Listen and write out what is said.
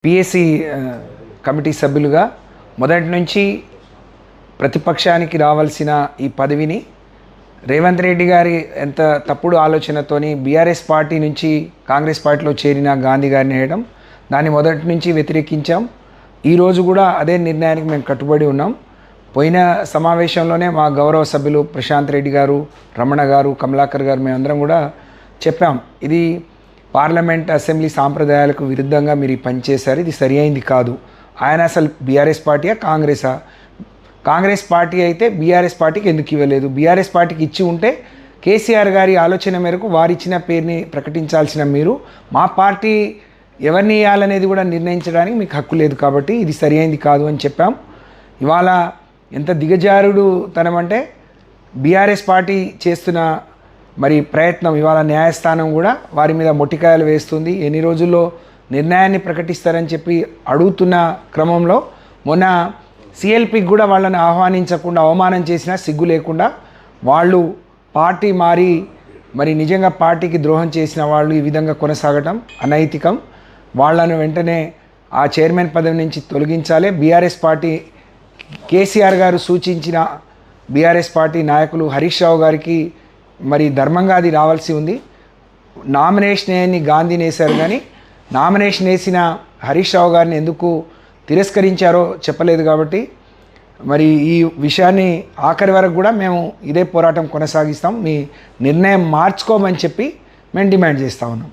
PSC committee సభ్యులుగా మొదటి నుంచి ప్రతిపక్షానికి రావాల్సిన ఈ పదవిని రేవంత్ రెడ్డి గారి ఎంత తప్పుడు ఆలోచనతోని బీఆర్ఎస్ పార్టీ నుంచి కాంగ్రెస్ పార్టీలో చేరిన గాంధీ గారిని వేయడం, దాన్ని మొదటి నుంచి వ్యతిరేకించాం. ఈరోజు కూడా అదే నిర్ణయానికి మేము కట్టుబడి ఉన్నాం. పోయిన సమావేశంలోనే మా గౌరవ సభ్యులు ప్రశాంత్ రెడ్డి గారు, రమణ గారు, కమలాకర్ గారు మేమందరం కూడా చెప్పాం, ఇది పార్లమెంట్ అసెంబ్లీ సాంప్రదాయాలకు విరుద్ధంగా మీరు ఈ పని చేశారు, ఇది సరి అయింది కాదు. ఆయన అసలు బీఆర్ఎస్ పార్టీయా కాంగ్రెసా? కాంగ్రెస్ పార్టీ అయితే బీఆర్ఎస్ పార్టీకి ఎందుకు ఇవ్వలేదు? బీఆర్ఎస్ పార్టీకి ఇచ్చి ఉంటే కేసీఆర్ గారి ఆలోచన మేరకు వారిచ్చిన పేరుని ప్రకటించాల్సిన మీరు మా పార్టీ ఎవరిని ఇవ్వాలనేది కూడా నిర్ణయించడానికి మీకు హక్కు లేదు, కాబట్టి ఇది సరి అయింది కాదు అని చెప్పాం. ఇవాళ ఎంత దిగజారుడు తనమంటే బీఆర్ఎస్ పార్టీ చేస్తున్న మరి ప్రయత్నం, ఇవాళ న్యాయస్థానం కూడా వారి మీద మొట్టికాయలు వేస్తుంది. ఎన్ని రోజుల్లో నిర్ణయాన్ని ప్రకటిస్తారని చెప్పి అడుగుతున్న క్రమంలో మొన్న సిఎల్పికి కూడా వాళ్ళని ఆహ్వానించకుండా అవమానం చేసినా సిగ్గు లేకుండా వాళ్ళు పార్టీ మారి మరి నిజంగా పార్టీకి ద్రోహం చేసిన వాళ్ళు ఈ విధంగా కొనసాగటం అనైతికం. వాళ్ళను వెంటనే ఆ చైర్మన్ పదవి నుంచి తొలగించాలి. బీఆర్ఎస్ పార్టీ కేసీఆర్ గారు సూచించిన బీఆర్ఎస్ పార్టీ నాయకులు హరీష్ రావు గారికి మరి ధర్మంగా అది రావాల్సి ఉంది. నామినేషన్ వేయని గాంధీని వేశారు, కానీ నామినేషన్ వేసిన హరీష్ రావు గారిని ఎందుకు తిరస్కరించారో చెప్పలేదు. కాబట్టి మరి ఈ విషయాన్ని ఆఖరి వరకు కూడా మేము ఇదే పోరాటం కొనసాగిస్తాం. మీ నిర్ణయం మార్చుకోమని చెప్పి మేము డిమాండ్ చేస్తూ ఉన్నాం.